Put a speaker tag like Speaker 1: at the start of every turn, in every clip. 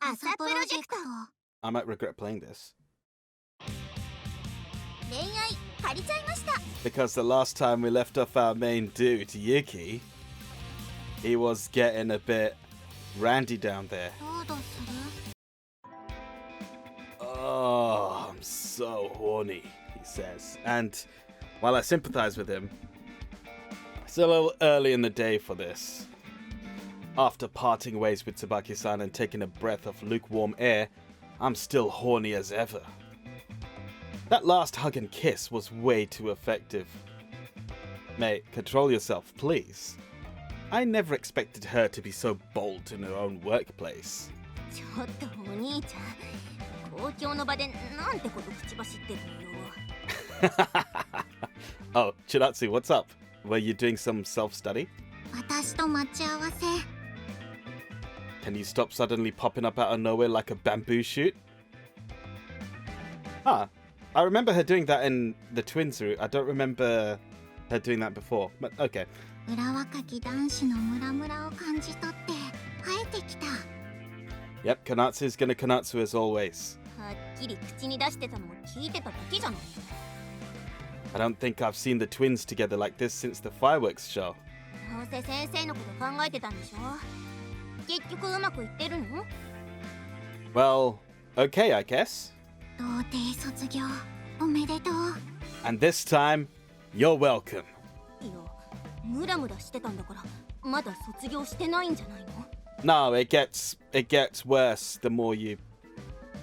Speaker 1: 朝プロジェクト。
Speaker 2: I might regret playing this.
Speaker 1: 恋愛借りちゃいました。
Speaker 2: Because the last time we left off our main dude, Yuki, he was getting a bit randy down there.
Speaker 1: どうどうする？
Speaker 2: Oh, I'm so horny, he says. And while I sympathize with him, it's a little early in the day for this. After parting ways with Tsubaki-san and taking a breath of lukewarm air, I'm still horny as ever. That last hug and kiss was way too effective. Mate, control yourself, please. I never expected her to be so bold in her own workplace.
Speaker 1: ちょっとお兄ちゃん、公共の場でなんてこと口走ってるのよ。
Speaker 2: Oh, Chinatsu, what's up? Were you doing some self-study?
Speaker 1: 私と待ち合わせ。
Speaker 2: Can you stop suddenly popping up out of nowhere like a bamboo shoot? Ah, I remember her doing that in the twins route. I don't remember her doing that before, but okay.
Speaker 1: 裏若き男子のムラムラを感じ取って生えてきた。
Speaker 2: Yep, Konatsu's gonna Konatsu as always.
Speaker 1: はっきり口に出してたのも聞いてただけじゃない。
Speaker 2: I don't think I've seen the twins together like this since the fireworks show.
Speaker 1: どうせ先生のこと考えてたんでしょ。結局うまくいってるの？
Speaker 2: Well, okay, I guess.
Speaker 1: 童貞卒業おめでとう。
Speaker 2: And this time, you're welcome.
Speaker 1: いや、ムラムラしてたんだからまだ卒業してないんじゃないの？
Speaker 2: No, it gets worse the more you...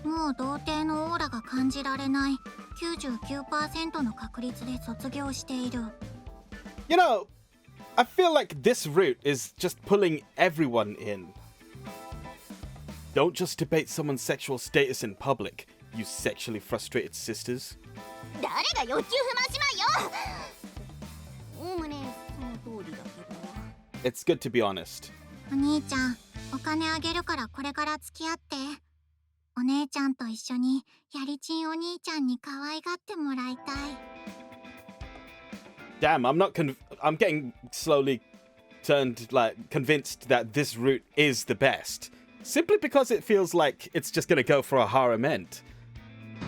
Speaker 1: もう童貞のオーラが感じられない 99% の確率で卒業している。
Speaker 2: You know, I feel like this route is just pulling everyone in. Don't just debate someone's sexual status in public, you sexually frustrated sisters.
Speaker 1: 誰が欲求不満しまいよ。おおむねその通りだけど。
Speaker 2: It's good to be honest.
Speaker 1: お兄ちゃん、お金あげるからこれから付き合って。お姉ちゃんと一緒にやりちんお兄ちゃんに可愛がってもらいたい。
Speaker 2: Damn, I'm getting slowly convinced that this route is the best. Simply because it feels like it's just gonna go for a harem end.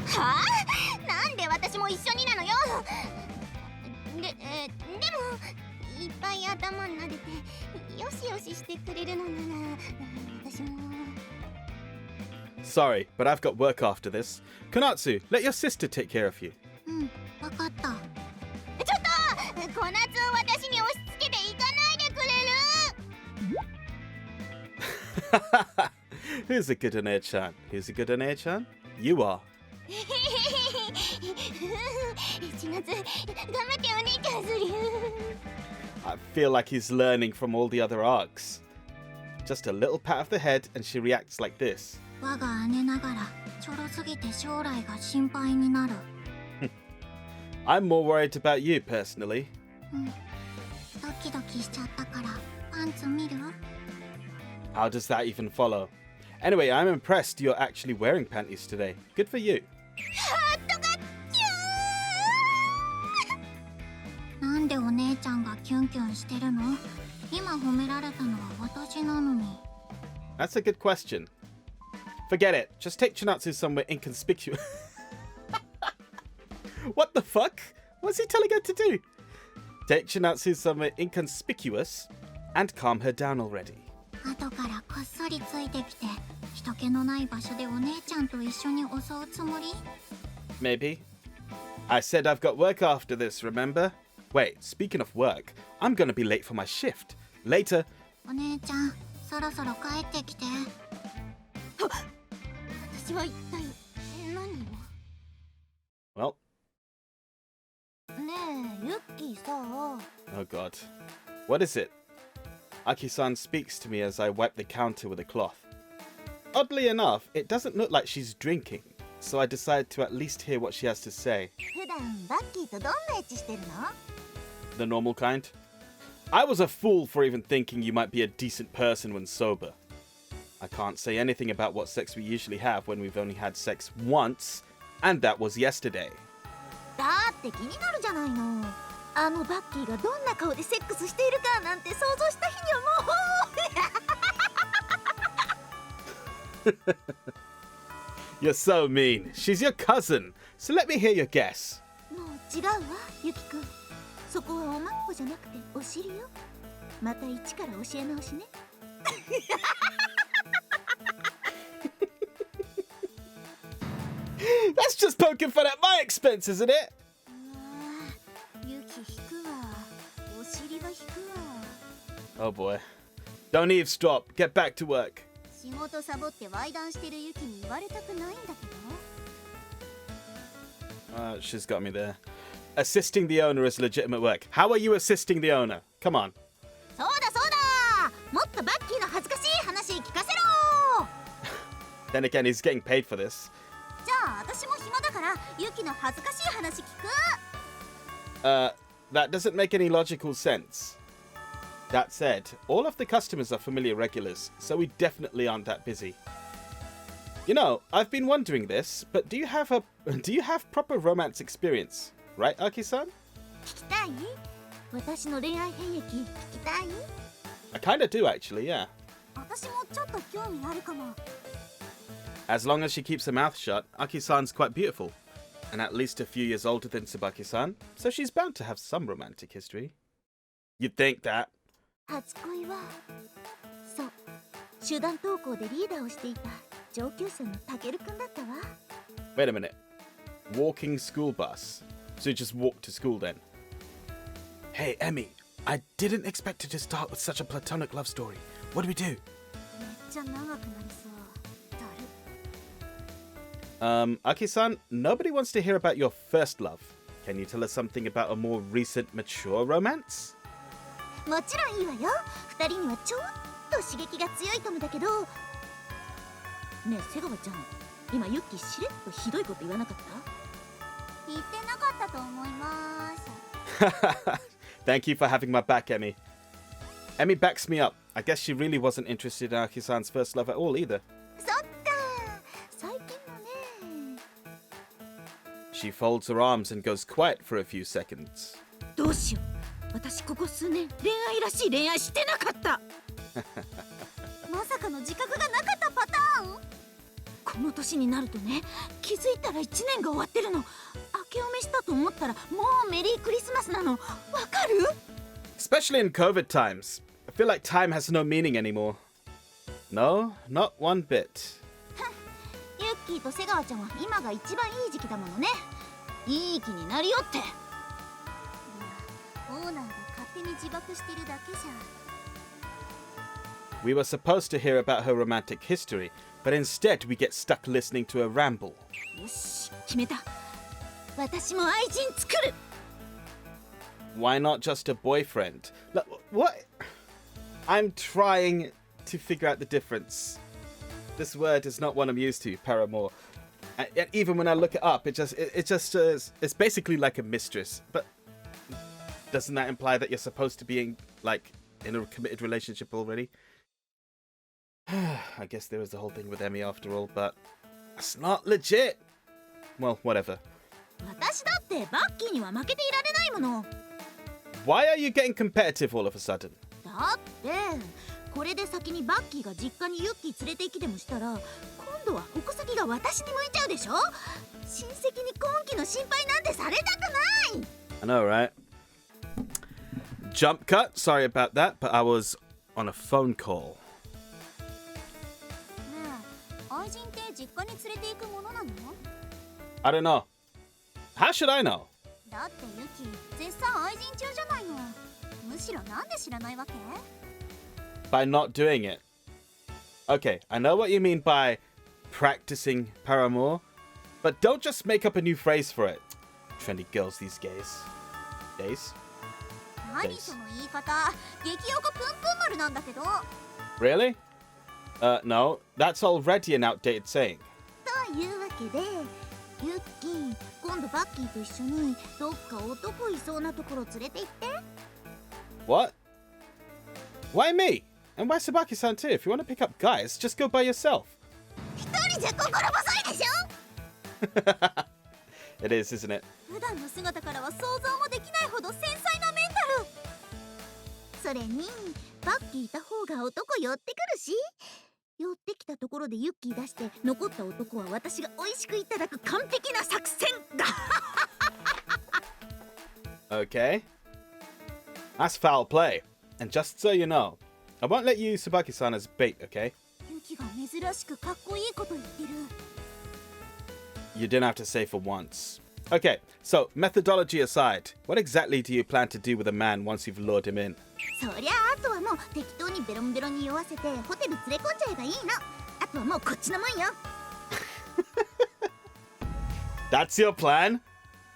Speaker 1: はあ？なんで私も一緒になのよ。でもいっぱい頭撫でてよしよししてくれるのなら私も。
Speaker 2: Sorry, but I've got work after this. Konatsu, let your sister take care of you.
Speaker 1: うん、わかった。ちょっと、小夏を私に押し付けていかないでくれる？
Speaker 2: Who's a good Onii-chan? Who's a good Onii-chan? You are.
Speaker 1: 1月、頑張ってお兄ちゃんする。
Speaker 2: I feel like he's learning from all the other arcs. Just a little pat of the head and she reacts like this.
Speaker 1: 我が姉ながらちょろすぎて将来が心配になる。
Speaker 2: I'm more worried about you personally.
Speaker 1: うん、ドキドキしちゃったからパンツ見る？
Speaker 2: How does that even follow? Anyway, I'm impressed you're actually wearing panties today. Good for you.
Speaker 1: ハートがキューン。なんでお姉ちゃんがキュンキュンしてるの？今褒められたのは私なのに。
Speaker 2: That's a good question. Forget it. Just take Chinatsu somewhere inconspicuous. What the fuck? What's he telling her to do? Take Chinatsu somewhere inconspicuous and calm her down already.
Speaker 1: 後からこっそりついてきて人気のない場所でお姉ちゃんと一緒に襲うつもり？
Speaker 2: Maybe. I said I've got work after this, remember? Wait, speaking of work, I'm gonna be late for my shift. Later.
Speaker 1: お姉ちゃん、そろそろ帰ってきて。私は一体何を？
Speaker 2: Well.
Speaker 1: ねえ、ユッキーさ。
Speaker 2: Oh god. What is it? Aki-san speaks to me as I wipe the counter with a cloth. Oddly enough, it doesn't look like she's drinking, so I decide to at least hear what she has to say.
Speaker 1: 普段バッキーとどんなエッチしてるの？
Speaker 2: The normal kind? I was a fool for even thinking you might be a decent person when sober. I can't say anything about what sex we usually have when we've only had sex once, and that was yesterday.
Speaker 1: だって気になるじゃないの。あのバッキーがどんな顔でセックスしているかなんて想像した日にはも
Speaker 2: You're so mean. She's your cousin. So let me hear your guess.
Speaker 1: もう違うわユキ君。そこはおまっこじゃなくてお尻よ。また一から教え直しね。
Speaker 2: That's just poking fun at my expense, isn't it?
Speaker 1: ユキ引くわ。お尻が引くわ。
Speaker 2: Oh boy. Don't eavesdrop. Get back to work.
Speaker 1: 仕事サボってワイダンしてるユキに言われたくないんだけど。
Speaker 2: She's got me there. Assisting the owner is legitimate work. How are you assisting the owner? Come on.
Speaker 1: そうだそうだ。もっとバッキーの恥ずかしい話聞かせろ。
Speaker 2: Then again, he's getting paid for this.
Speaker 1: じゃあ私も暇だからユキの恥ずかしい話聞く。
Speaker 2: That doesn't make any logical sense. That said, all of the customers are familiar regulars, so we definitely aren't that busy. You know, I've been wondering this, but do you have proper romance experience, right, Aki-san?
Speaker 1: 聞きたい？私の恋愛兵役聞きたい？
Speaker 2: I kinda do actually, yeah.
Speaker 1: 私もちょっと興味あるかも。
Speaker 2: As long as she keeps her mouth shut, Aki-san's quite beautiful. And at least a few years older than Tsubaki-san, so she's bound to have some romantic history. You'd think that.
Speaker 1: 初恋はそう集団登校でリーダーをしていた上級生のタケルくんだったわ。
Speaker 2: Wait a minute. Walking school bus. So you just walked to school then? Hey, Emmy, I didn't expect it to start with such a platonic love story. What do we do?
Speaker 1: めっちゃ長くなりそう。だる。
Speaker 2: Aki-san, nobody wants to hear about your first love. Can you tell us something about a more recent, mature romance?
Speaker 1: もちろんいいわよ。二人にはちょっと刺激が強いかもだけど。ねえ瀬川ちゃん、今ユッキーしれっとひどいこと言わなかった？言ってなかったと思います。
Speaker 2: Thank you for having my back, Emmy. Emmy backs me up. I guess she really wasn't interested in Aki-san's first love at all either.
Speaker 1: そっか、最近のね。
Speaker 2: She folds her arms and goes quiet for a few seconds.
Speaker 1: どうしよう。私ここ数年恋愛らしい恋愛してなかった。まさかの自覚がなかったパターン。この年になるとね、気づいたら1年が終わってるの。明けおめしたと思ったらもうメリークリスマスなの。わかる？
Speaker 2: Especially in COVID times. I feel like time has no meaning anymore. No, not one bit.
Speaker 1: ユッキーと瀬川ちゃんは今が一番いい時期だものね。いい気になりよって。オーナーが勝手に自爆してるだけじゃん。
Speaker 2: We were supposed to hear about her romantic history, but instead we get stuck listening to her ramble.
Speaker 1: よし、決めた。私も愛人作る。
Speaker 2: Why not just a boyfriend? What? I'm trying to figure out the difference. This word is not one I'm used to, paramour. And even when I look it up, it's basically like a mistress. But doesn't that imply that you're supposed to be in a committed relationship already? I guess there was the whole thing with Emmy after all, but that's not legit. Well, whatever.
Speaker 1: 私だってバッキーには負けていられないもの。
Speaker 2: Why are you getting competitive all of a sudden?
Speaker 1: だってこれで先にバッキーが実家にユッキー連れて行きでもしたら今度は矛先が私に向いちゃうでしょ。親戚に今期の心配なんてされたくない。
Speaker 2: I know, right? Jump cut. Sorry about that, but I was on a phone call.
Speaker 1: ねえ、愛人って実家に連れて行くものなの？
Speaker 2: I don't know. How should I know?
Speaker 1: だってユキ絶賛愛人中じゃないの。むしろなんで知らないわけ？
Speaker 2: By not doing it. Okay, I know what you mean by practicing paramour, but don't just make up a new phrase for it. Trendy girls these days. Days?
Speaker 1: 何その言い方。激おこぷんぷん丸なんだけど。
Speaker 2: Really? No, that's already an outdated saying.
Speaker 1: というわけでユッキー今度バッキーと一緒にどっか男いそうなところ連れて行って。
Speaker 2: What? Why me? And why Sabaki-san too? If you want to pick up guys, just go by yourself.
Speaker 1: 一人じゃ心細いでしょ。
Speaker 2: It is, isn't it?
Speaker 1: 普段の姿からは想像もできないほど繊細なメンタル。それにバッキーいた方が男寄ってくるし、
Speaker 3: 寄ってきたところでユッキー出して残った男は私が美味しくいただく完璧な作戦が
Speaker 2: Okay. That's foul play. And just so you know, I won't let you use Tsubaki-san as bait, okay?
Speaker 3: ユキが珍しくかっこいいこと言ってる
Speaker 2: You didn't have to say for once. Okay, so methodology aside, what exactly do you plan to do with a man once you've lured him in?
Speaker 3: そりゃあとはもう適当にベロンベロンに酔わせてホテル連れ込んじゃえばいいのあとはもうこっちのもんよ
Speaker 2: That's your plan?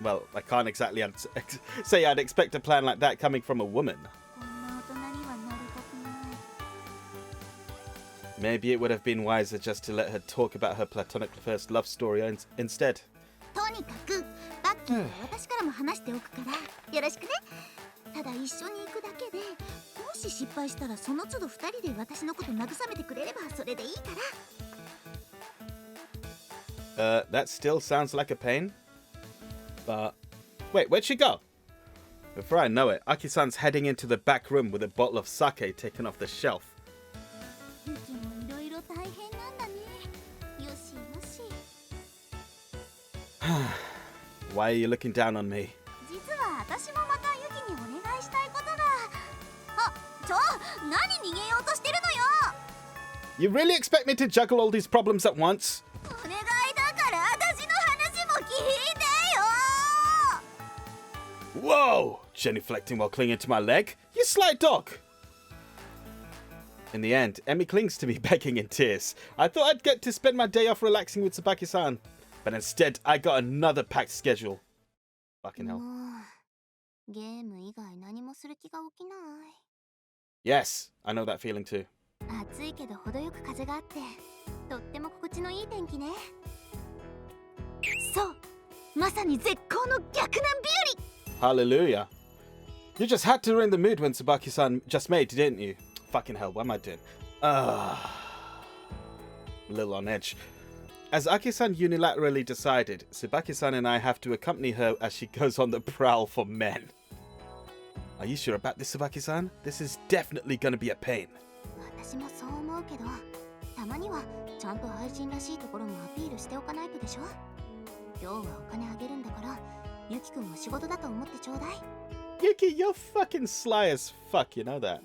Speaker 2: Well, I can't exactly say I'd expect a plan like that coming from a woman.
Speaker 3: こんな大人にはなりたくない
Speaker 2: Maybe it would have been wiser just to let her talk about her platonic first love story instead.
Speaker 3: とにかくバッキーは私からも話しておくからよろしくねただ一緒に行くだけでもし失敗したらその都度二人で私のこと慰めてくれればそれでいいから
Speaker 2: That still sounds like a pain. But wait, where'd she go? Before I know it, Aki-san's heading into the back room with a bottle of sake taken off the shelf.
Speaker 3: ユキもいろいろ大変なんだねよしよし
Speaker 2: Why are you looking down on me?
Speaker 3: 実は私もまたユキにお願いしたいことがあ、何逃げようとしてるのよ
Speaker 2: You really expect me to juggle all these problems at once?
Speaker 3: お願いだから私の話も聞いてよ
Speaker 2: Whoa! Genuflecting while clinging to my leg? You sly dog! In the end, Emmy clings to me begging in tears. I thought I'd get to spend my day off relaxing with Tsubaki-san. But instead, I got another packed schedule. Fucking hell.
Speaker 3: ゲーム以外何もする気が起きない
Speaker 2: Yes, I know that feeling too.
Speaker 3: 暑いけど程よく風があってとっても心地のいい天気ねそうまさに絶好の逆難日和
Speaker 2: Hallelujah. You just had to ruin the mood when Tsubaki-san just made, didn't you? Fucking hell, what am I doing? A little on edge. As Aki-san unilaterally decided, Tsubaki-san and I have to accompany her as she goes on the prowl for men. Are you sure about this, Tsubaki-san? This is definitely gonna be a pain.
Speaker 3: 私もそう思うけどたまにはちゃんと愛人らしいところもアピールしておかないとでしょ今日はお金あげるんだからユキ君も仕事だと思ってちょうだい
Speaker 2: Yuki, you're fucking sly as fuck, you know that.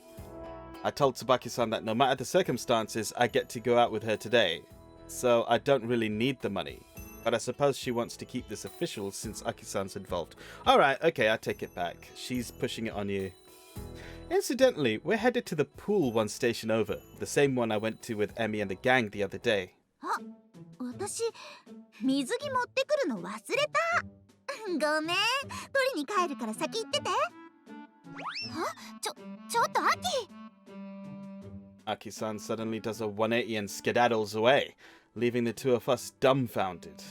Speaker 2: I told Tsubaki-san that no matter the circumstances, I get to go out with her today. So I don't really need the money. But I suppose she wants to keep this official since Aki-san's involved. Alright, okay, I take it back. She's pushing it on you. Incidentally, we're headed to the pool one station over. The same one I went to with Emmy and the gang the other day.
Speaker 3: あ、私水着持ってくるの忘れたごめん取りに帰るから先行っててあ、ちょっとアキ
Speaker 2: Aki-san suddenly does a 180 and skedaddles away, leaving the two of us dumbfounded.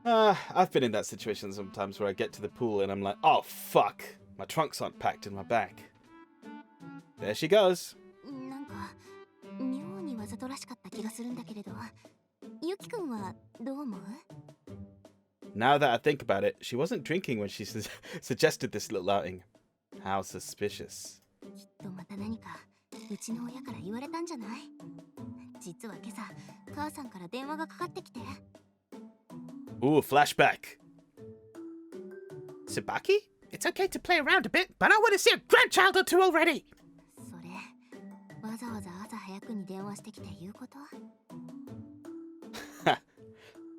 Speaker 2: I've been in that situation sometimes where I get to the pool and I'm like, oh fuck, my trunks aren't packed in my bag. There she goes.
Speaker 3: なんか妙にわざとらしかった気がするんだけれどユキ君はどう思う
Speaker 2: Now that I think about it, she wasn't drinking when she suggested this little outing. How suspicious.
Speaker 3: きっとまた何かうちの親から言われたんじゃない実は今朝母さんから電話がかかってきて
Speaker 2: Ooh, flashback.
Speaker 4: Tsubaki? It's okay to play around a bit, but I want to see a grandchild or two already!
Speaker 3: それわざわざ朝早くに電話してきて言うこと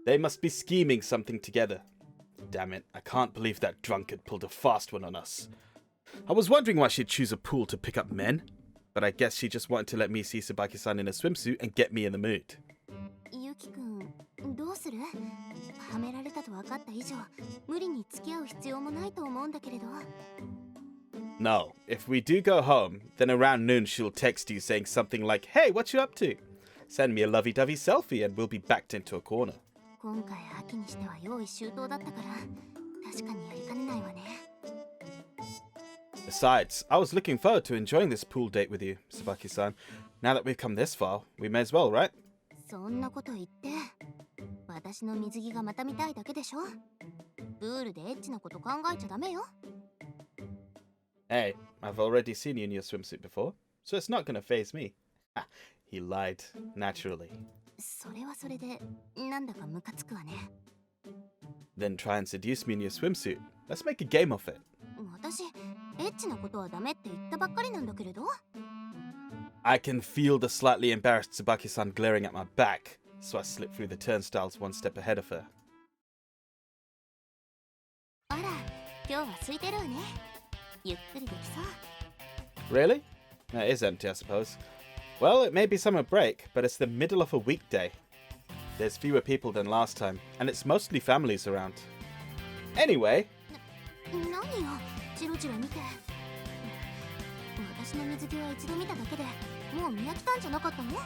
Speaker 2: They must be scheming something together. Damn it, I can't believe that drunkard pulled a fast one on us. I was wondering why she'd choose a pool to pick up men, but I guess she just wanted to let me see Tsubaki-san in a swimsuit and get me in the mood.
Speaker 3: ユキ君どうするはめられたと分かった以上無理に付き合う必要もないと思うんだけれど
Speaker 2: No, if we do go home, then around noon she'll text you saying something like, hey, what you up to? Send me a lovey-dovey selfie and we'll be backed into a corner.
Speaker 3: 今回秋にしては用意周到だったから確かにやりかねないわね
Speaker 2: Besides, I was looking forward to enjoying this pool date with you, Tsubaki-san. Now that we've come this far, we may as well, right?
Speaker 3: そんなこと言って私の水着がまた見たいだけでしょプールでエッチなこと考えちゃダメよ
Speaker 2: Hey, I've already seen you in your swimsuit before, so it's not gonna faze me. He lied, naturally.
Speaker 3: それはそれでなんだかムカつくわね。
Speaker 2: Then try and seduce me in your swimsuit. Let's make a game of it.
Speaker 3: 私エッチなことはダメって言ったばっかりなんだけれど。
Speaker 2: I can feel the slightly embarrassed Tsubaki-san glaring at my back, so I slip through the turnstiles one step ahead of her.
Speaker 3: あら、今日は空いてるわね。ゆっくりできそう。
Speaker 2: Really? It is empty, I suppose. Well, it may be summer break, but it's the middle of a weekday. There's fewer people than last time, and it's mostly families around. Anyway,
Speaker 3: 何よ、チロチロ見て。私の水着は一度見ただけでもう見飽きたんじゃなかったの？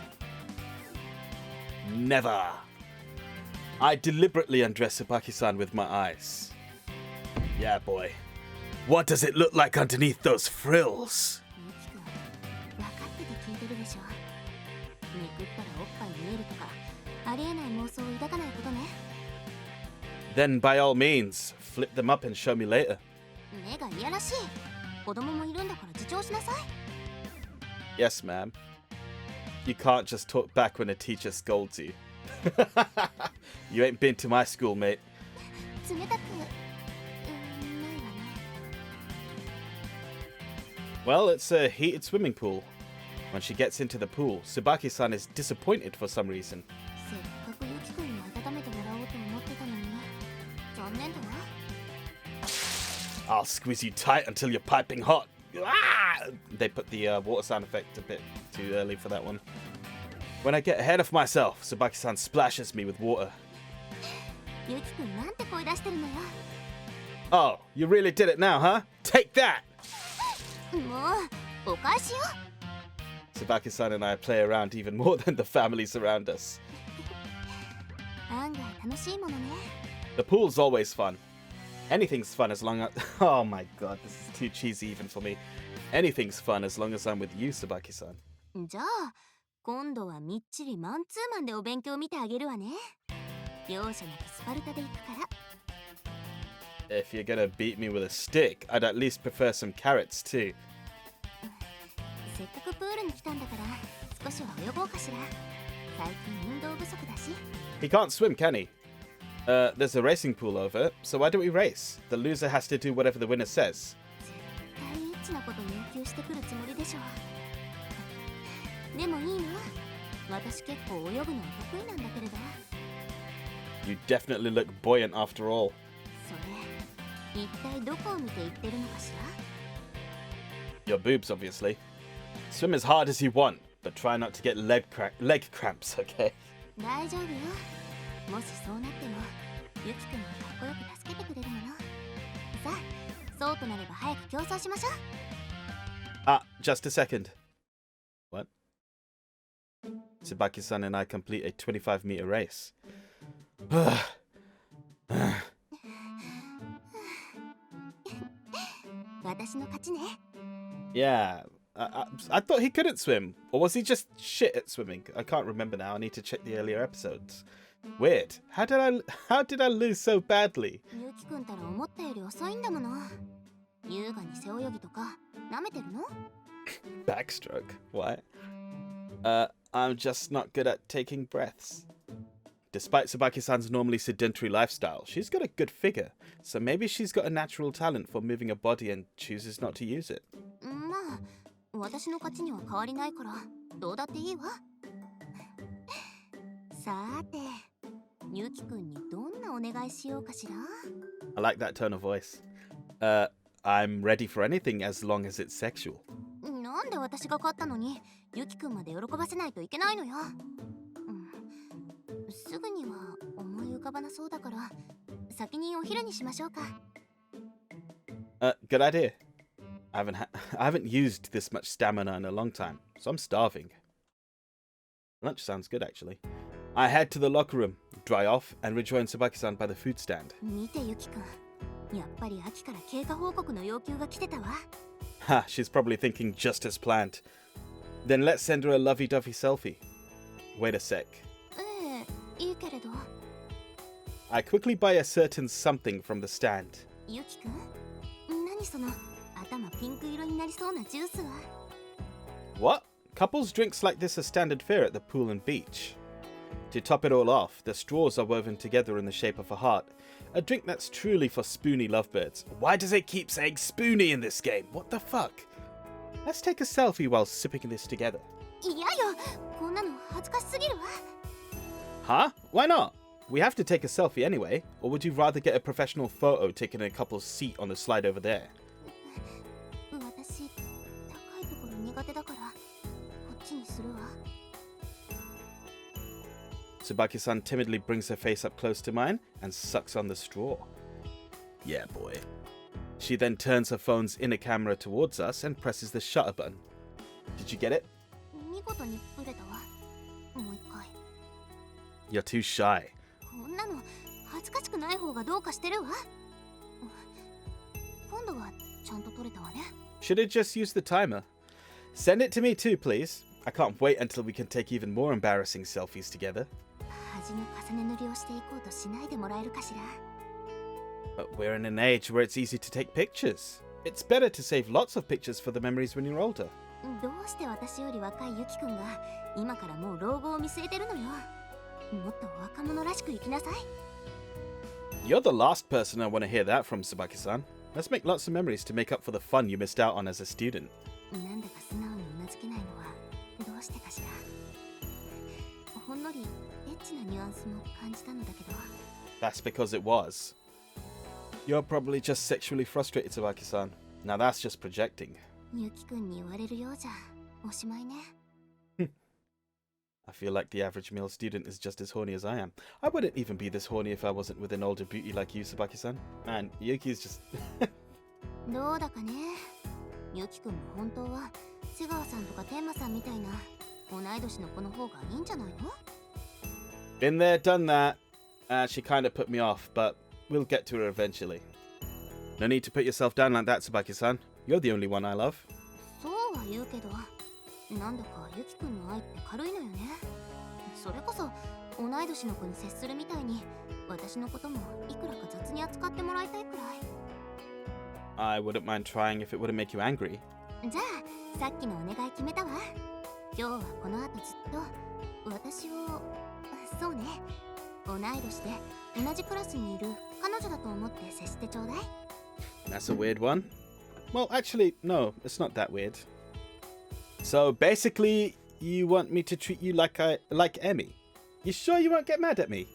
Speaker 2: never. I deliberately undress Tsubaki-san with my eyes. Yeah, boy. What does it look like underneath those frills?
Speaker 3: ゆきくん、分かってて聞いてるでしょ。肉ったらおっぱい見えるとかありえない妄想を抱かないことね。
Speaker 2: Then by all means, flip them up and show me later.
Speaker 3: 目がいやらしい。子供もいるんだから自重しなさい。
Speaker 2: Yes, ma'am. You can't just talk back when a teacher scolds you. You ain't been to my school, mate.
Speaker 3: 冷たく、ないわね。
Speaker 2: Well, it's a heated swimming pool. When she gets into the pool, Tsubaki-san is disappointed for some reason.
Speaker 3: せっかくゆきくんに温めてもらおうと思ってたのにね。残念だわ。
Speaker 2: I'll squeeze you tight until you're piping hot. Ah! They put the water sound effect a bit too early for that one. When I get ahead of myself, Tsubaki-san splashes me with water.
Speaker 3: ゆきくんなんて声出してるのよ。
Speaker 2: Oh, you really did it now, huh? Take that!
Speaker 3: もう、お返しよ。
Speaker 2: Tsubaki-san and I play around even more than the families around us.
Speaker 3: 案外楽しいものね。
Speaker 2: The pool's always fun. Anything's fun as long as... Oh my god, this is too cheesy even for me. Anything's fun as long as I'm with you, Tsubaki-san.
Speaker 3: じゃあ、今度はみっちりマンツーマンでお勉強見てあげるわね。容赦なくスパルタで行くから。
Speaker 2: If you're gonna beat me with a stick, I'd at least prefer some carrots too.
Speaker 3: せっかくプールに来たんだから少しは泳ごうかしら。最近運動不足だし。
Speaker 2: He can't swim, can he? There's a racing pool over, so why don't we race? The loser has to do whatever the winner says.
Speaker 3: 絶対エッチなこと要求してくるつもりでしょ。でもいいの？私結構泳ぐのは得意なんだけれど。
Speaker 2: You definitely look buoyant after all.
Speaker 3: それ、一体どこを見て言ってるのかしら？
Speaker 2: Your boobs, obviously. Swim as hard as you want, but try not to get leg cramps, okay?
Speaker 3: 大丈夫よ。もしそうなっても、ゆきくんがかっこよく助けてくれるもの。さあ、そうとなれば早く競争しましょう。
Speaker 2: Ah, just a second. What? Tsubaki-san and I complete a 25-meter race.
Speaker 3: 私の勝ちね。
Speaker 2: Yeah, I thought he couldn't swim. Or was he just shit at swimming? I can't remember now. I need to check the earlier episodes. Weird. How did I lose so badly?
Speaker 3: ゆきくんたら思ったより遅いんだもの。優雅に背泳ぎとか舐めてるの？
Speaker 2: Backstroke. What? I'm just not good at taking breaths. Despite Tsubaki-san's normally sedentary lifestyle, she's got a good figure, so maybe she's got a natural talent for moving her body and chooses not to use it.
Speaker 3: まあ、私の勝ちには変わりないから、どうだっていいわ。さーて、ゆきくんにどんなお願いしようかしら？
Speaker 2: I like that tone of voice. I'm ready for anything as long as it's sexual.
Speaker 3: なんで私が勝ったのに、ゆきくんまで喜ばせないといけないのよ。すぐには思い浮かばなそうだから、先にお昼にしましょうか。
Speaker 2: Good idea. I haven't used this much stamina in a long time, so I'm starving. Lunch sounds good, actually. I head to the locker room, dry off, and rejoin Tsubaki-san by the food stand.
Speaker 3: 見てゆきくん、やっぱり秋から経過報告の要求が来てたわ。
Speaker 2: Ha, she's probably thinking just as planned. Then let's send her a lovey-dovey selfie. Wait a sec.
Speaker 3: いいけれど。
Speaker 2: I quickly buy a certain something from the stand.
Speaker 3: ゆきくん、何その頭ピンク色になりそうなジュースは？
Speaker 2: What? Couples drinks like this are standard fare at the pool and beach. To top it all off, the straws are woven together in the shape of a heart. A drink that's truly for spoony lovebirds. Why does it keep saying spoony in this game? What the fuck? Let's take a selfie while sipping this together.
Speaker 3: いやよ、こんなの恥ずかしすぎるわ。
Speaker 2: Huh? Why not? We have to take a selfie anyway. Or would you rather get a professional photo taken in a couple's seat on the slide over there?
Speaker 3: 私、高いところ苦手だから、こっちにするわ。
Speaker 2: Tsubaki-san timidly brings her face up close to mine and sucks on the straw. Yeah, boy. She then turns her phone's inner camera towards us and presses the shutter button. Did you get it?
Speaker 3: 見事にブレたわ。もう一回。
Speaker 2: You're too shy.
Speaker 3: こんなの恥ずかしくない方がどうかしてるわ。今度はちゃんと撮れたわね。
Speaker 2: Should have just used the timer. Send it to me too, please. I can't wait until we can take even more embarrassing selfies together.
Speaker 3: 端の重ね塗りをしていこうとしないでもらえるかしら。
Speaker 2: But we're in an age where it's easy to take pictures. It's better to save lots of pictures for the memories when you're older.
Speaker 3: どうして私より若いユキくんが今からもう老後を見据えてるのよ。もっと若者らしく生きなさい。
Speaker 2: You're the last person I want to hear that from, Tsubaki-san. Let's make lots of memories to make up for the fun you missed out on as a student.
Speaker 3: なんだか素直にうなずけないのはどうしてかしら。ほんのりエッチなニュアンスも感じたのだけど。
Speaker 2: That's because it was. You're probably just sexually frustrated, Tsubaki-san. Now that's just projecting.
Speaker 3: ユキくんに言われるようじゃおしまいね。
Speaker 2: I feel like the average male student is just as horny as I am. I wouldn't even be this horny if I wasn't with an older beauty like you, Tsubaki-san. Man, Yuki's just...
Speaker 3: どうだかね。ユキくんも本当は瀬川さんとか天馬さんみたいな同い年の子の方がいいんじゃないの？
Speaker 2: Been there, done that. She kind of put me off, but we'll get to her eventually. No need to put yourself down like that, Tsubaki-san. You're the only one I love.
Speaker 3: そうは言うけど、なんだかユキくんの愛って軽いのよね。それこそ同い年の子に接するみたいに私のこともいくらか雑に扱ってもらいたいくらい。
Speaker 2: I wouldn't mind trying if it wouldn't make you angry.
Speaker 3: じゃあさっきのお願い決めたわ。今日はこの後ずっと私を、そうね、同い年で同じクラスにいる彼女だと思って接してちょうだい。
Speaker 2: That's a weird one. Well, actually, no, it's not that weird. So basically, you want me to treat you like Emmy? You sure you won't get mad at me?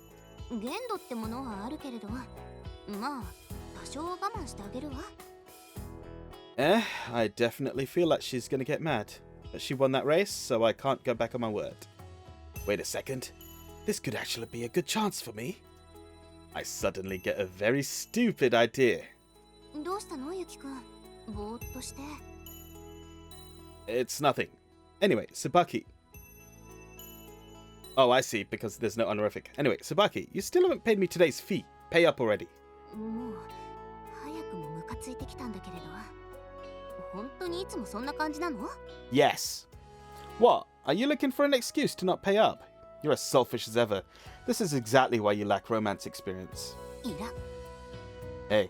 Speaker 3: 限度ってものはあるけれど、まあ多少我慢してあげるわ。
Speaker 2: I definitely feel like she's gonna get mad. But she won that race, so I can't go back on my word. Wait a second. This could actually be a good chance for me. I suddenly get a very stupid idea.
Speaker 3: どうしたのユキくん。ぼーっとして。
Speaker 2: It's nothing. Anyway, Tsubaki. Oh, I see, because there's no honorific. Anyway, Tsubaki, you still haven't paid me today's fee. Pay up already.
Speaker 3: もう早くもムカついてきたんだけれど。本当にいつもそんな感じなの？
Speaker 2: Yes. What? Are you looking for an excuse to not pay up? You're as selfish as ever. This is exactly why you lack romance experience.
Speaker 3: いら。
Speaker 2: Hey,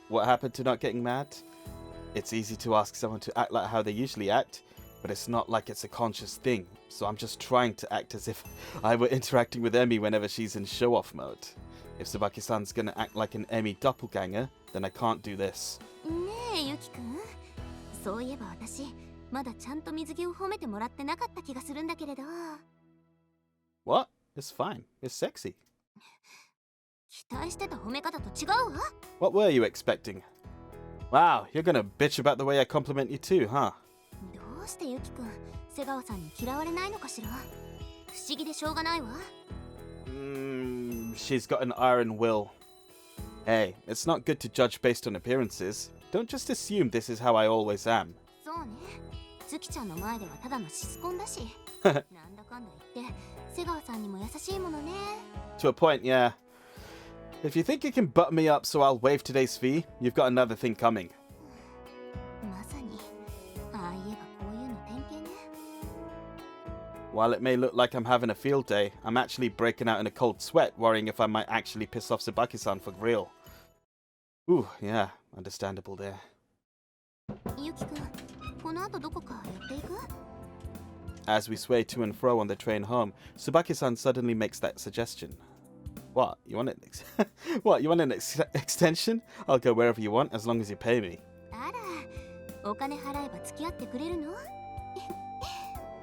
Speaker 2: what happened to not getting mad? It's easy to ask someone to act like how they usually act, but it's not like it's a conscious thing, so I'm just trying to act as if I were interacting with Emmy whenever she's in show-off mode. If Tsubaki-san's gonna act like an Emmy doppelganger, then I can't do this.
Speaker 3: ねえユキくん。そういえば私まだちゃんと水着を褒めてもらってなかった気がするんだけれど。
Speaker 2: What? It's fine. It's sexy.
Speaker 3: 期待してた褒め方と違うわ。
Speaker 2: What were you expecting? Wow, you're gonna bitch about the way I compliment you too, huh?
Speaker 3: どうしてユキくん瀬川さんに嫌われないのかしら。不思議でしょうがないわ。
Speaker 2: She's got an iron will. Hey, it's not good to judge based on appearances. Don't just assume this is how I always am.
Speaker 3: そうね。月ちゃんの前ではただのシスコンだし。なんだかんだ言って瀬川さんにも優しいものね。
Speaker 2: To a point, yeah. If you think you can butt me up so I'll waive today's fee, you've got another thing coming.
Speaker 3: まさにああ言えばこういうの典型ね。
Speaker 2: While it may look like I'm having a field day, I'm actually breaking out in a cold sweat, worrying if I might actually piss off Tsubaki-san for real. Ooh, yeah, understandable there.
Speaker 3: ユキくん、この後どこか寄っていく？
Speaker 2: As we sway to and fro on the train home, Tsubaki-san suddenly makes that suggestion. What? You want an what? You want an extension? I'll go wherever you want as long as you pay me.
Speaker 3: あら、お金払えば付き合ってくれるの？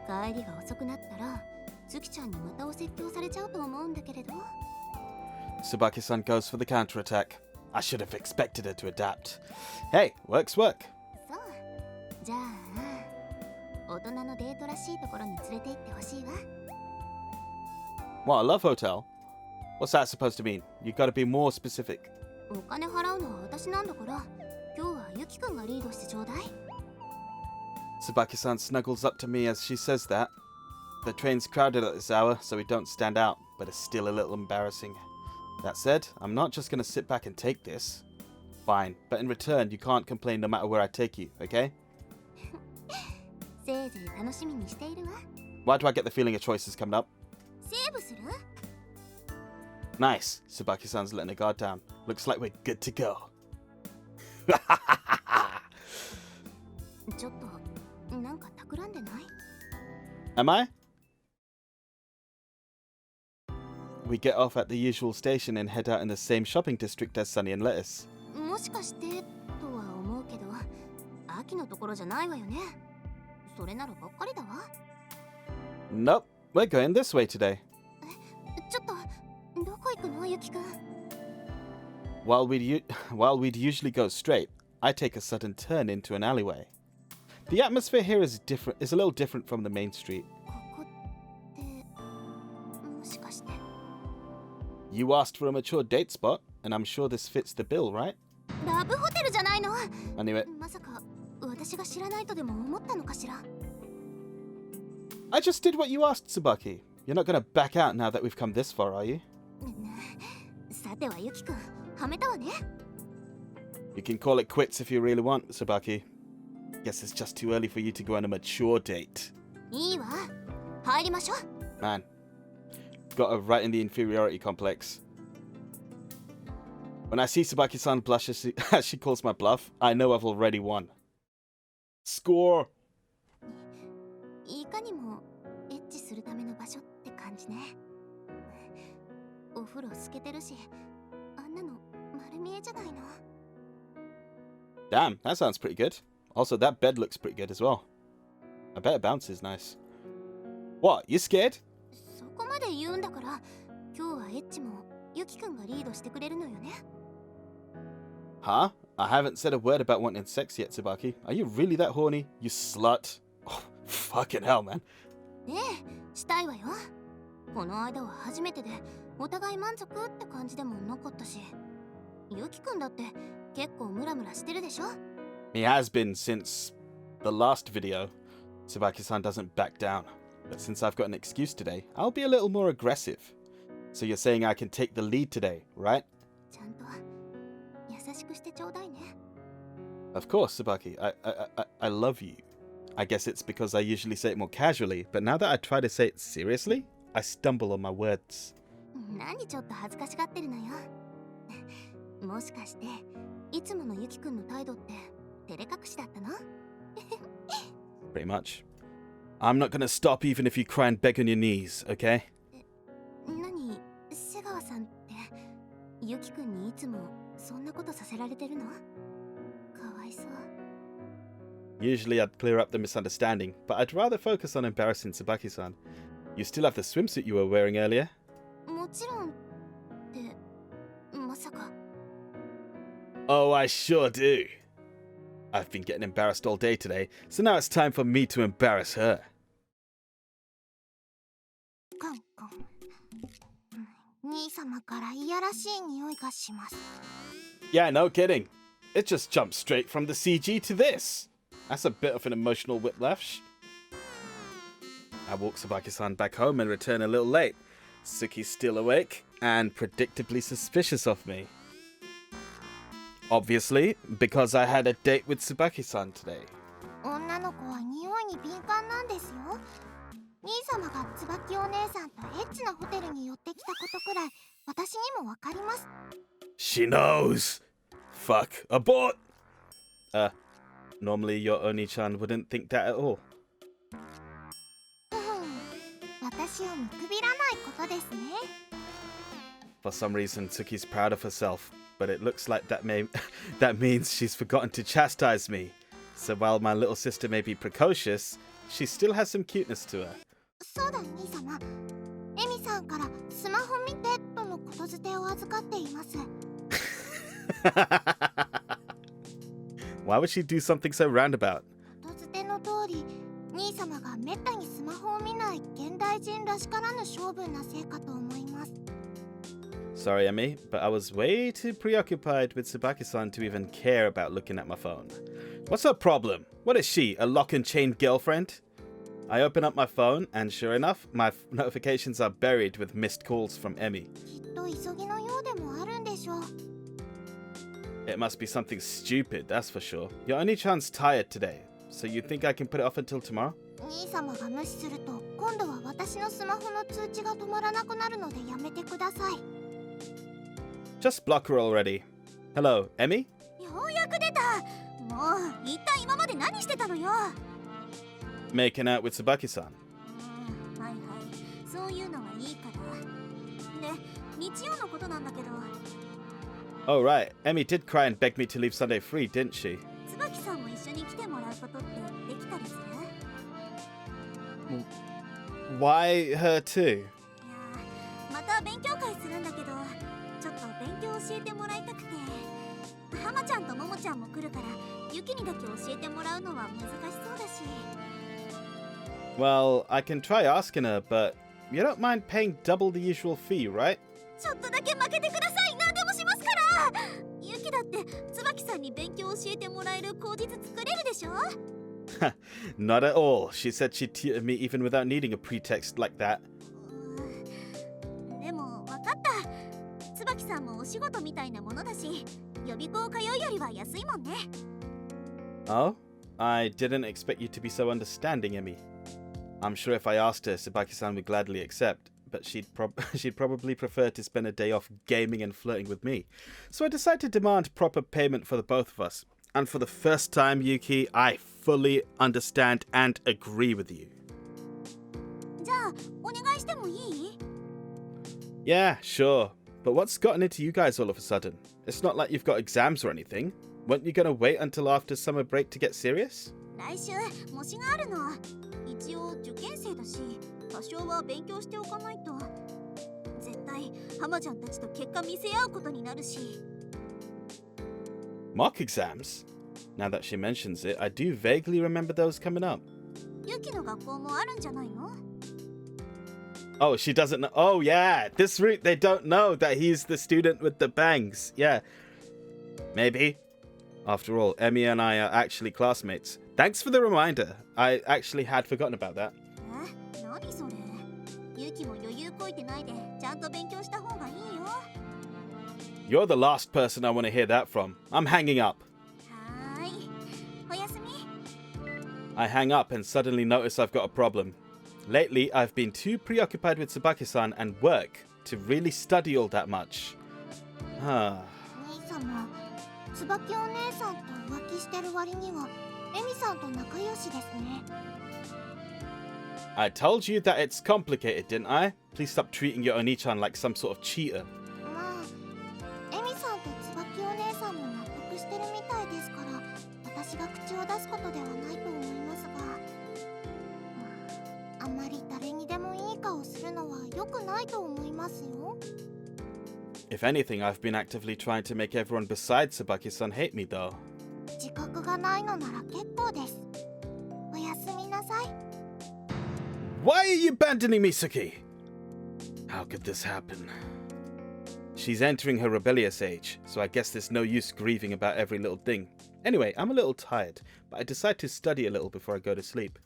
Speaker 3: 帰りが遅くなったら、月ちゃんにまたお説教されちゃうと思うんだけれど。
Speaker 2: Tsubaki-san goes for the counterattack. I should have expected her to adapt. Hey, work's work.
Speaker 3: そう。じゃあ、大人のデートらしいところに連れて行ってほしいわ。
Speaker 2: What, a love hotel? What's that supposed to mean? You gotta be more specific.
Speaker 3: お金払うのは私なんだから、今日はユキくんがリードしてちょうだい。
Speaker 2: Tsubaki-san snuggles up to me as she says that. The train's crowded at this hour, so we don't stand out, but it's still a little embarrassing. That said, I'm not just gonna sit back and take this. Fine, but in return, you can't complain no matter where I take you, okay?
Speaker 3: せいぜい楽しみにしているわ。
Speaker 2: Why do I get the feeling a choice is coming up?
Speaker 3: セーブする？
Speaker 2: Nice. Tsubaki-san's letting her guard down. Looks like we're good to go.
Speaker 3: ちょっと、なんか企んでない？
Speaker 2: Am I? We get off at the usual station and head out in the same shopping district as Sunny and Lettuce.
Speaker 3: もしかしてとは思うけど、秋のところじゃないわよね。それならばっかりだわ。
Speaker 2: Nope, we're going this way today.
Speaker 3: ちょっと、どこ行くの、ユキくん
Speaker 2: ？While we'd usually go straight, I take a sudden turn into an alleyway. The atmosphere here is a little different from the main street.
Speaker 3: ここって、もしかして。
Speaker 2: You asked for a mature date spot, and I'm sure this fits the bill, right?
Speaker 3: ラブホテルじゃないの？
Speaker 2: I knew it.
Speaker 3: まさか、私が知らないとでも思ったのかしら？
Speaker 2: I just did what you asked, Tsubaki. You're not gonna back out now that we've come this far, are you?
Speaker 3: さてはユキくん、はめたわね。
Speaker 2: You can call it quits if you really want, Tsubaki. Guess it's just too early for you to go on a mature date.
Speaker 3: いいわ。入りましょう。
Speaker 2: Man, got her right in the inferiority complex. When I see Tsubaki-san blush as she calls my bluff, I know I've already won. Score!
Speaker 3: いかにもエッチするための場所って感じね。お風呂透けてるし、あんなの丸見えじゃないの。
Speaker 2: Damn, that sounds pretty good. Also, that bed looks pretty good as well. I bet it bounces nice. What, you scared?
Speaker 3: そこまで言うんだから、今日はエッチもユキくんがリードしてくれるのよね。
Speaker 2: Huh? I haven't said a word about wanting sex yet, Tsubaki. Are you really that horny? You slut. Oh, fucking hell, man.
Speaker 3: ねえ、したいわよ。この間は初めてで、お互い満足って感じでもなかったし。ユキくんだって結構ムラムラしてるでしょ？
Speaker 2: He has been since the last video. Tsubaki-san doesn't back down. But since I've got an excuse today, I'll be a little more aggressive. So you're saying I can take the lead today, right?
Speaker 3: ちゃんと優しくしてちょうだいね。
Speaker 2: Of course, Tsubaki. I love you. I guess it's because I usually say it more casually, but now that I try to say it seriously, I stumble on my words.
Speaker 3: 何ちょっと恥ずかしがってるのよ。もしかしていつものユキくんの態度って照れ隠しだったの？
Speaker 2: Pretty much. I'm not gonna stop even if you cry and beg on your knees, okay?
Speaker 3: 何、瀬川さんってユキくんにいつもそんなことさせられてるの？かわいそう。
Speaker 2: Usually I'd clear up the misunderstanding, but I'd rather focus on embarrassing Tsubaki-san. You still have the swimsuit you were wearing earlier?
Speaker 3: もちろんってまさか。
Speaker 2: Oh, I sure do. I've been getting embarrassed all day today, so now it's time for me to embarrass her.
Speaker 3: コンコン。兄様からいやらしい匂いがします。
Speaker 2: Yeah, no kidding. It just jumped straight from the CG to this. That's a bit of an emotional whiplash. I walk Tsubaki-san back home and return a little late. Suki's still awake and predictably suspicious of me. Obviously, because I had a date with Tsubaki-san today.
Speaker 3: 女の子は匂いに敏感なんですよ。兄様が椿お姉さんとエッチなホテルに寄ってきたことくらい私にもわかります。
Speaker 2: She knows. Fuck. Abort. Normally your Onii-chan wouldn't think that at all.
Speaker 3: 私を見くびらないことですね。
Speaker 2: For some reason, Tsuki's proud of herself, but it looks like that means she's forgotten to chastise me. So while my little sister may be precocious, she still has some cuteness to her.
Speaker 3: そうだ、兄様。エミさんからスマホ見てとのことづてを預かっています。
Speaker 2: Why would she do something so roundabout?
Speaker 3: ことづての通り、兄様がめったにスマホを見ない現代人らしからぬ性分なせいかと思います。
Speaker 2: Sorry, Emmy, but I was way too preoccupied with Tsubaki-san to even care about looking at my phone. What's her problem? What is she, a lock and chain girlfriend? I open up my phone, and sure enough, my notifications are buried with missed calls from Emmy.
Speaker 3: きっと急ぎのようでもあるんでしょう。
Speaker 2: It must be something stupid, that's for sure. Your Onii-chan's tired today, so you think I can put it off until tomorrow?
Speaker 3: 兄様が無視すると、今度は私のスマホの通知が止まらなくなるのでやめてください。
Speaker 2: Just block her already. Hello, Emmy?
Speaker 3: ようやく出た。もう一体今まで何してたのよ。
Speaker 2: Making out with Tsubaki-san.
Speaker 3: はいはい、そういうのはいいから。で、日曜のことなんだけど。
Speaker 2: Oh right, Emmy did cry and beg me to leave Sunday free, didn't she?
Speaker 3: 椿さんも一緒に来てもらうことってできたりする？
Speaker 2: Why her too?
Speaker 3: いやー、また勉強会するんだけど、ちょっと勉強教えてもらいたくて。浜ちゃんとももちゃんも来るから、ユキにだけ教えてもらうのは難しそうだし。
Speaker 2: Well, I can try asking her, but you don't mind paying double the usual fee, right?
Speaker 3: ちょっとだけ負けてください。何でもしますから。ユキだって椿さんに勉強教えてもらえる口実作れるでしょ？
Speaker 2: Not at all. She said she'd tutor me even without needing a pretext like that.
Speaker 3: でも分かった。椿さんもお仕事みたいなものだし、予備校通うよりは安いもんね。
Speaker 2: Oh? I didn't expect you to be so understanding, Emmy. I'm sure if I asked her, Tsubaki-san would gladly accept, but she'd probably prefer to spend a day off gaming and flirting with me. So I decided to demand proper payment for the both of us. And for the first time, Yuki, I fully understand and agree with you.
Speaker 3: じゃあお願いしてもいい？
Speaker 2: Yeah, sure. But what's gotten into you guys all of a sudden? It's not like you've got exams or anything. Weren't you gonna wait until after summer break to get serious?
Speaker 3: 来週模試があるの。一応受験生だし、多少は勉強しておかないと。絶対浜ちゃんたちと結果見せ合うことになるし。
Speaker 2: Mock exams? Now that she mentions it, I do vaguely remember those coming up.
Speaker 3: ユキの学校もあるんじゃないの？
Speaker 2: Oh, she doesn't know. Oh, yeah. This route, they don't know that he's the student with the bangs. Yeah. Maybe. After all, Emmy and I are actually classmates. Thanks for the reminder. I actually had forgotten about that.
Speaker 3: え？何それ？ユキも余裕こいてないでちゃんと勉強した方がいいよ。
Speaker 2: You're the last person I want to hear that from. I'm hanging up.
Speaker 3: はーい。おやすみ。
Speaker 2: I hang up and suddenly notice I've got a problem. Lately, I've been too preoccupied with Tsubaki-san and work to really study all that much.
Speaker 3: 兄様、椿お姉さんと浮気してる割にはエミさんと仲良しですね。
Speaker 2: I told you that it's complicated, didn't I? Please stop treating your Onii-chan like some sort of cheater.
Speaker 3: まあ、エミさんと椿お姉さんも納得してるみたいですから、私が口を出すことではないと思いますが、あまり誰にでもいい顔するのは良くないと思いますよ。
Speaker 2: If anything, I've been actively trying to make everyone besides Tsubaki-san hate me, though.
Speaker 3: 自覚がないのなら結構です。おやすみなさい。
Speaker 2: Why are you abandoning me, Suki? How could this happen? She's entering her rebellious age, so I guess there's no use grieving about every little thing. Anyway, I'm a little tired, but I decide to study a little before I go to sleep.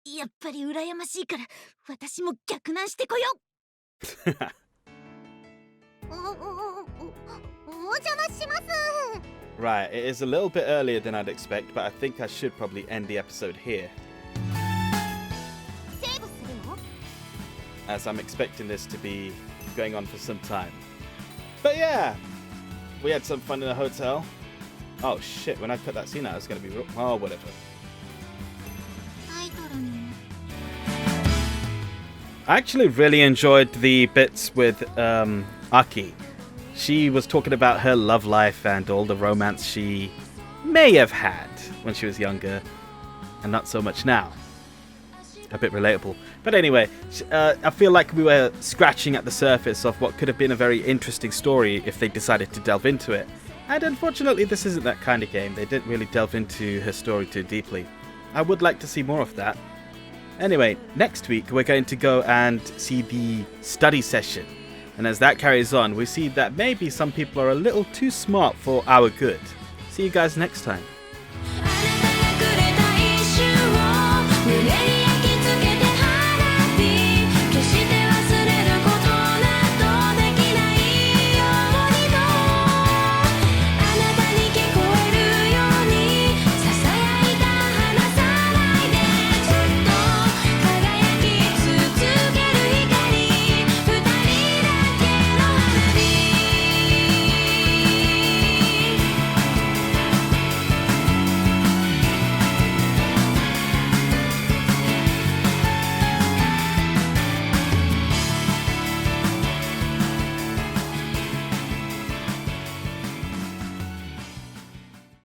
Speaker 3: やっぱり羨ましいから私も逆難してこよう。お邪魔します。
Speaker 2: Right, it is a little bit earlier than I'd expect, but I think I should probably end the episode here,
Speaker 3: セーブするの？
Speaker 2: as I'm expecting this to be going on for some time. But yeah, we had some fun in a hotel. Oh shit, when I cut that scene out, it's going to be... Oh, whatever.
Speaker 3: タイトルに
Speaker 2: I actually really enjoyed the bits with Aki. She was talking about her love life and all the romance she may have had when she was younger, and not so much now. A bit relatable. But anyway, I feel like we were scratching at the surface of what could have been a very interesting story if they decided to delve into it. And unfortunately, this isn't that kind of game. They didn't really delve into her story too deeply. I would like to see more of that. Anyway, next week we're going to go and see the study session. And as that carries on, we see that maybe some people are a little too smart for our good. See you guys next time.